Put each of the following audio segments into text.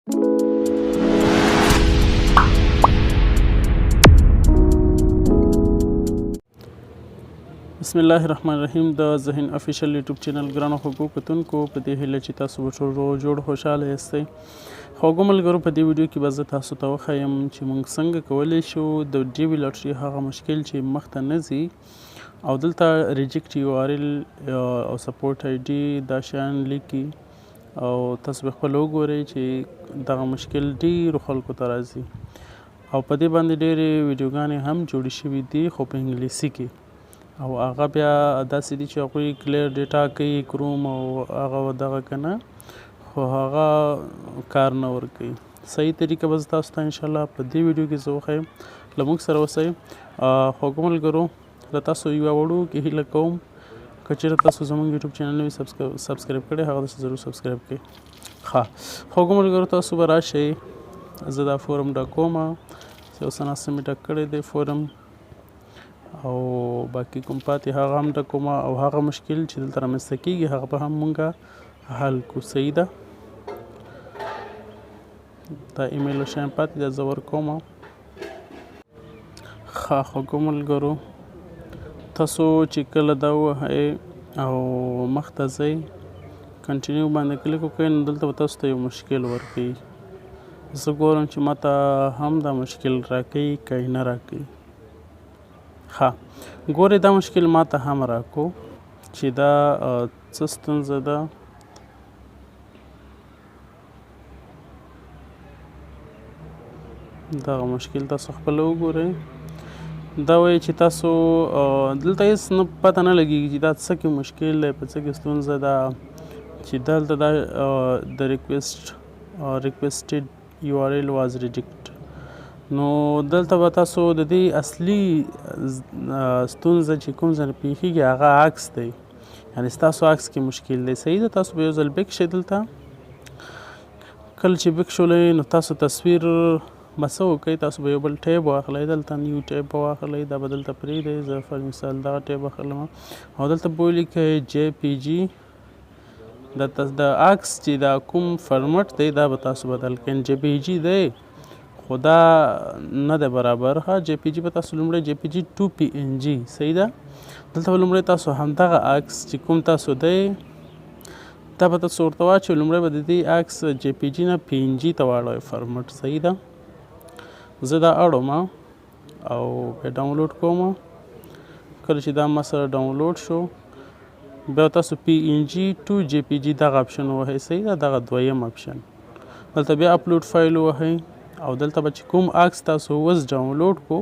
بسم الله الرحمن الرحیم. د ذهن افیشل یوټیوب چینل ګرانو خوږو کتونکو په دې هیله چې تاسو به ټول جوړ خوشحاله یاستئ. خوږو ملګرو، په دې ویډیو کې به زه تاسو ته وښیم چې موږ څنګه کولی شو د ډي وي لاټري هغه مشکل چې مخته نه ځي او دلته ریجیکټ یو آر ایل او سپورټ آی ډي دا شیان لیکي او تاسو به خپله وګورئ چې دغه مشکل ډېرو خلکو ته راځي او په دې باندې ډېرې ویډیوګانې هم جوړې شوي دي خو په انګلیسي کې، او هغه بیا داسې دي چې هغوی کلیر ډیټا کوي کروم او هغه دغه که نه، خو هغه کار نه ورکوي. صحیح طریقه به زه تاسو ته انشاءالله په دې ویډیو کې زه وښیم. له موږ سره اوسئ. خوږو ملګرو، له تاسو یوه وړوکې هیله کوم که چېرته تاسو زموږ یوټیوب چینل نوي سبسکرایب کړی هغه داسې ضرور سبسکرایب کړئ. ښه خوږو ملګرو، تاسو به راشئ. زه دا فورم ډکوم، یو څه ناڅه مې ډک کړی دی فورم او باقي کوم پاتې هغه هم ډکوم او هغه مشکل چې دلته رامنځته کېږي هغه به هم مونږ حل کړو. صحیح ده. دا ایمیل شیان پاتې ده، زه ورکوم. ښه خوږو ملګرو، تاسو چې کله دا ووهئ او مخته ځئ کنټینیو باندې کلیک وکړئ نو دلته به تاسو ته یو مشکل ورکوي. زه ګورم چې ماته هم دا مشکل راکوي که یې نه راکوي. ښه ګورئ، دا مشکل ماته هم راکو چې دا څه ستونزه ده. دغه مشکل تاسو خپله وګورئ. دا وایي چې تاسو دلته هېڅ نه پته نه لګېږي چې دا څه کې مشکل دی، په څه کې ستونزه ده، چې دلته دا د ریکویسټډ یو آر ایل واز ریجیکټ. نو دلته به تاسو د دې اصلي ستونزه چې کوم ځای نه پېښېږي هغه عکس دی، یعنې ستاسو عکس کې مشکل دی. صحیح ده. تاسو به یو ځل بیک شئ. دلته کله چې بیک شولئ نو تاسو تصویر به څه وکئ، تاسو به یو بل ټیب واخلئ. دلته نیو ټیب به واخلئ، دا به دلته پرېږدئ. زه فار مثال دغه ټیب اخلم او دلته به ولیکئ جی پی جي. د عکس چې دا کوم فرمټ دی دا به تاسو بدل کړئ. جی پی جي دی خو دا نه دی برابر. ښه جی پی جي به تاسو لومړی جی پی جي ټو پی ان جي. صحیح ده. دلته به لومړی تاسو همدغه عکس چې کوم تاسو دی دا به تاسو ورته واچوئ. لومړی به د دې عکس جی پی جي نه پی ان جي ته واړوئ فرمټ. صحیح ده. زه دا اړوم او بیا ډاونلوډ کوم. کله چې دا ما سره ډاونلوډ شو بیا تاسو پی ان جي ټو جی پی جي دغه اپشن ووهئ. صحیح ده. دغه دویم اپشن دلته بیا اپلوډ فایل ووهئ او دلته به چې کوم عکس تاسو اوس ډاونلوډ کو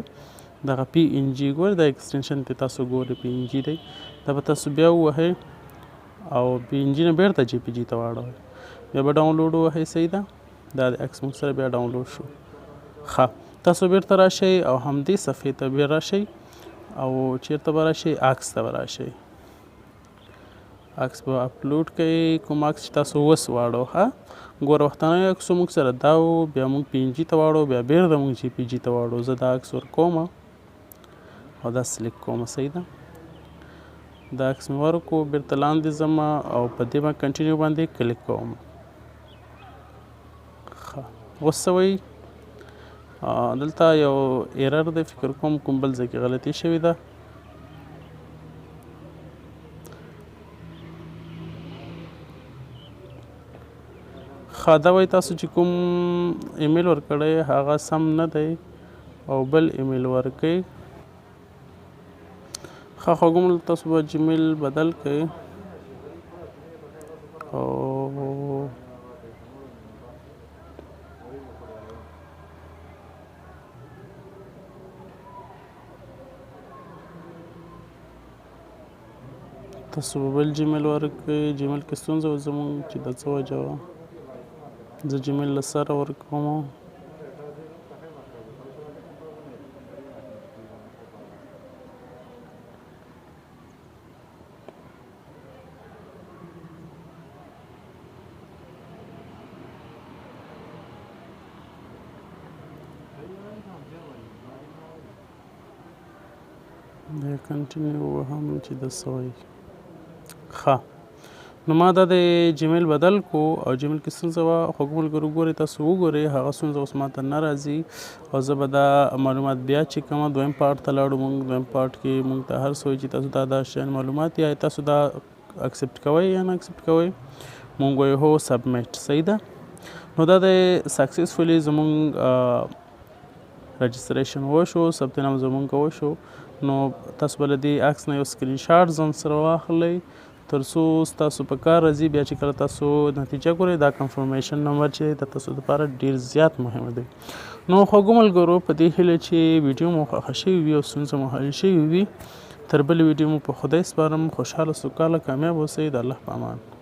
دغه پی ان جي ګورئ، دا ایکسټنشن ته تاسو ګورئ پی ان جي دی، دا به تاسو بیا ووهئ او پی ان جي نه بیرته جی پی جي ته واړوئ. بیا به ډاونلوډ ووهئ. صحیح ده. دا د عکس موږ سره بیا ډاونلوډ شو. ښه تاسو بیرته راشئ او همدې صفحې ته بیا راشئ او چیرته به راشئ عکس ته به راشئ. عکس به اپلوډ کړئ، کوم عکس چې تاسو اوس واړو. ښه ګوره وختنی عکسو موږ سره دا و، بیا موږ پی ان جي ته واړو، بیا بیرته موږ جی پی جي ته واړو. زه دا عکس ورکوم او دا سلیکټ کوم. صحیح ده. دا عکس مې ورکو، بیرته لاندې ځم او په دې باندې کنټینیو باندې کلیک کوم. ښه اوس څه وایي؟ دلته یو ایرر دی، فکر کوم کوم بل ځای کې غلطي شوې ده. ښه دا وایي تاسو چې کوم ایمیل ورکړی هغه سم نه دی او بل ایمیل ورکړئ. ښه خوږو ملګرو، تاسو به جیمیل بدل کړئ او تاسو به بل جیمیل ورکړئ. جیمیل کې ستونزه وه زموږ چې د څه وجه وه. زه جیمیل له سره ورکوم. بیا کنټینیو وهم چې د څه وایي. ښه نو ما دا د جیمیل بدل کو او جیمیل کې ستونزه وه. خوږو ملګرو ګورئ تاسو وګورئ هغه ستونزه اوس ماته نه راځي او زه به دا معلومات بیا چک کوم. دویم پارټ ته لاړو موږ. دویم پارټ کې موږ ته هر څه وایي چې تاسو دا شیان معلومات یا تاسو دا اکسپټ کوئ یا نه اکسپټ کوئ. موږ وایو هو سبمیټ. صحیح ده. نو دا د سکسسفولي زموږ رجسټریشن وشو، ثبت نام زموږ وشو. نو تاسو به له دې عکس نه یو سکرین شاټ ځان سره واخلئ تر څو ستاسو په کار راځي. بیا چې کله تاسو نتیجه ګورئ دا کنفرمیشن نمبر چې د تاسو لپاره ډیر زیات مهم دی. نو خوږو ملګرو په دې هیله چې ویډیو مو خوښه شوې وي او ستونزه مو حل شوې وي. تر بلې ویډیو مو په خدای سپارم. خوشحاله سوکاله کامیاب اوسئ. د الله په امان.